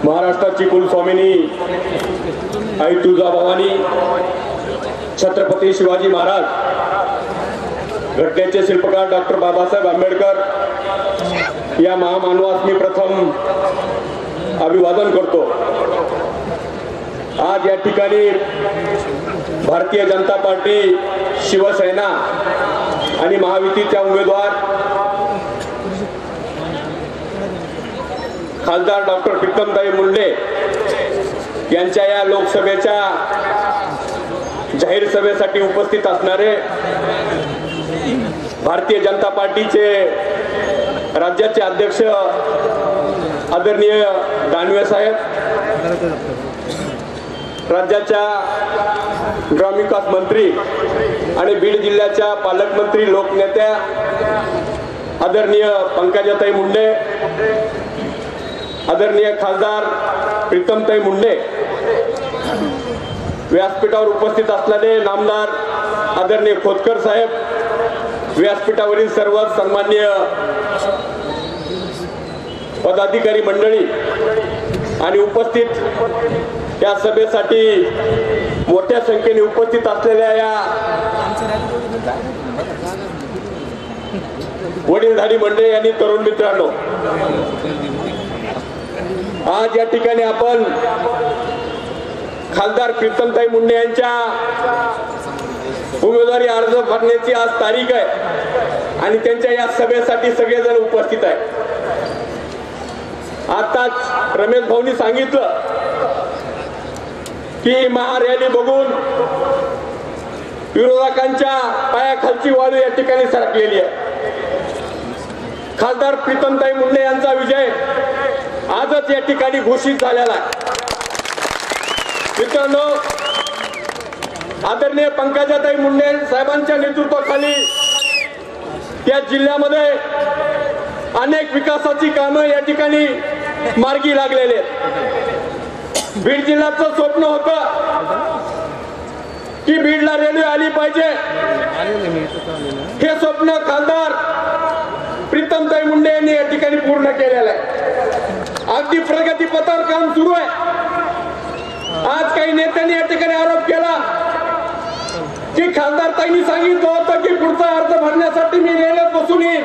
महाराष्ट्राची कुलस्वामिनी आई तुळजाभवानी छत्रपती शिवाजी महाराज घटनेचे शिल्पकार डॉक्टर बाबासाहेब आंबेडकर या महामानवास मी प्रथम अभिवादन करतो। आज या ठिकाणी भारतीय जनता पार्टी, शिवसेना आणि महायुतीच्या उमेदवार खासदार डॉक्टर प्रीतमताई मुंडे यांच्या या लोकसभेच्या जाहीर सभेसाठी उपस्थित असणारे भारतीय जनता पार्टीचे राज्याचे अध्यक्ष आदरणीय दानवे साहेब, राज्याच्या ग्रामविकास मंत्री आणि बीड जिल्ह्याच्या पालकमंत्री लोकनेत्या आदरणीय पंकजाताई मुंडे, आदरणीय खासदार प्रीतमताई मुंडे, व्यासपीठावर उपस्थित असलेले नामदार आदरणीय खोतकर साहेब, व्यासपीठावरील सर्व सन्माननीय पदाधिकारी मंडळी आणि उपस्थित या सभेसाठी मोठ्या संख्येने उपस्थित असलेल्या या वडीलधारी मंडळी आणि तरुण मित्रांनो, आज या ठिकाणी आपण खासदार प्रीतमताई मुंडे यांच्या उमेदवारी अर्ज भरण्याची आज तारीख आहे आणि त्यांच्या या सभेसाठी सगळेजण उपस्थित आहेत। आताच रमेश भाऊंनी सांगितलं की महारॅली बघून विरोधकांच्या पायाखालची वाळू या ठिकाणी सरकलेली आहे। खासदार प्रीतमताई मुंडे यांचा विजय आजच या ठिकाणी घोषित झालेला आहे। मित्रांनो, आदरणीय पंकजाताई मुंडे साहेबांच्या नेतृत्वाखाली या जिल्ह्यामध्ये अनेक विकासाची कामं या ठिकाणी मार्गी लागलेले आहेत। बीड जिल्ह्याचं स्वप्न होतं की बीडला रेल्वे आली पाहिजे, हे स्वप्न खासदार प्रीतमताई मुंडे यांनी या ठिकाणी पूर्ण केलेलं आहे। अगदी प्रगती पथावर काम सुरू आहे। आज काही नेत्यांनी या ठिकाणी आरोप केला की खासदार ताईंनी सांगितलं होतं की पुढचा अर्ज भरण्यासाठी मी रेल्वेत बसून येईन,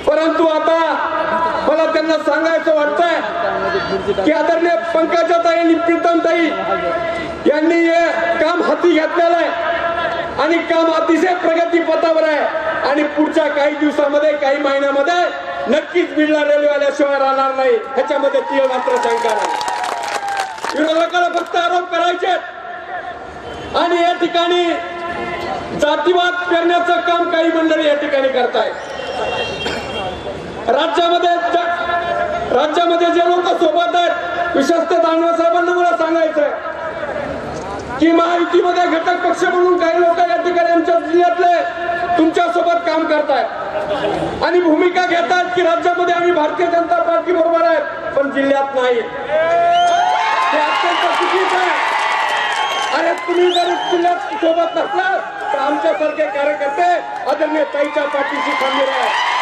परंतु आता मला त्यांना सांगायचं वाटतंय की आदरणीय पंकजाताई आणि प्रीतमताई यांनी हे काम हाती घेतलेलं आहे आणि काम अतिशय प्रगती पथावर आहे आणि पुढच्या काही दिवसामध्ये, काही महिन्यामध्ये नक्कीच बीडला रेल्वे आल्याशिवाय राहणार नाही, ह्याच्यामध्ये तीळ मात्र शंका नाही। विरोधकाला फक्त आरोप करायचे आणि या ठिकाणी जातीवाद करण्याचं काम काही मंडळी या ठिकाणी करतायत। राज्यामध्ये जे लोक सोबत आहेत, विशेषतः दानवे साहेबांना मला सांगायचंय की महायुतीमध्ये घटक पक्ष म्हणून काही लोक या ठिकाणी आमच्या जिल्ह्यातले तुमच्या सोबत काम करतायत आणि भूमिका घेतात की राज्यामध्ये आम्ही भारतीय जनता पार्टी बरोबर आहे पण जिल्ह्यात नाही। हे अत्यंत चुकीचं आहे। अरे तुम्ही जर जिल्ह्यात सोबत नसला तर आमच्यासारखे कार्यकर्ते आदरणीय ताईच्या पाठीशी खंबीर आहेत।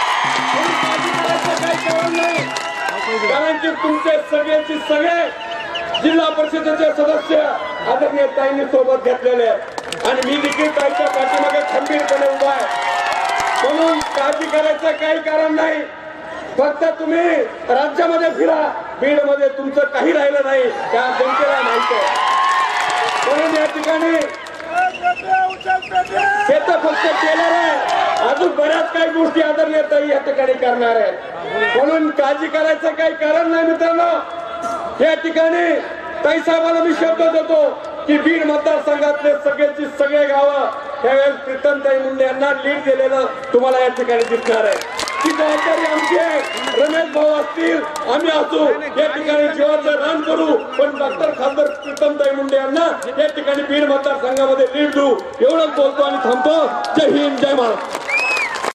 काही कारण नाही, कारण की तुमचे सगळेचे सगळे जिल्हा परिषदेचे सदस्य आदरणीय ताईंनी सोबत घेतलेले आहेत आणि मी देखील ताईच्या पाठीमागे खंबीरपणे उभा आहे, म्हणून काळजी करायचं काही कारण नाही। फक्त तुम्ही राज्यामध्ये फिरा, बीड मध्ये तुमचं काही राहिलं नाही, त्या जनतेला माहिती आहे। म्हणून या ठिकाणी हे तर फक्त केलं आहे, अजून बऱ्याच काही गोष्टी आदरणीय ताई या ठिकाणी करणार आहेत, म्हणून काळजी करायचं काही कारण नाही। मित्रांनो, या ठिकाणी ताई साहेबांना मी शब्द देतो की बीड मतदारसंघातले सगळे गावं त्यावेळेस प्रीतमताई मुंडे यांना लीड दिलेलं तुम्हाला या ठिकाणी दिसणार आहे। ती जबाबदारी आमची आहे। रमेश भाऊ असतील, आम्ही असू, या ठिकाणी जीवाचं रान करू, पण डॉक्टर खासदार प्रीतमताई मुंडे यांना या ठिकाणी बीड मतदारसंघामध्ये लीड देऊ, एवढंच बोलतो आणि थांबतो। जय हिंद, जय महाराष्ट्र।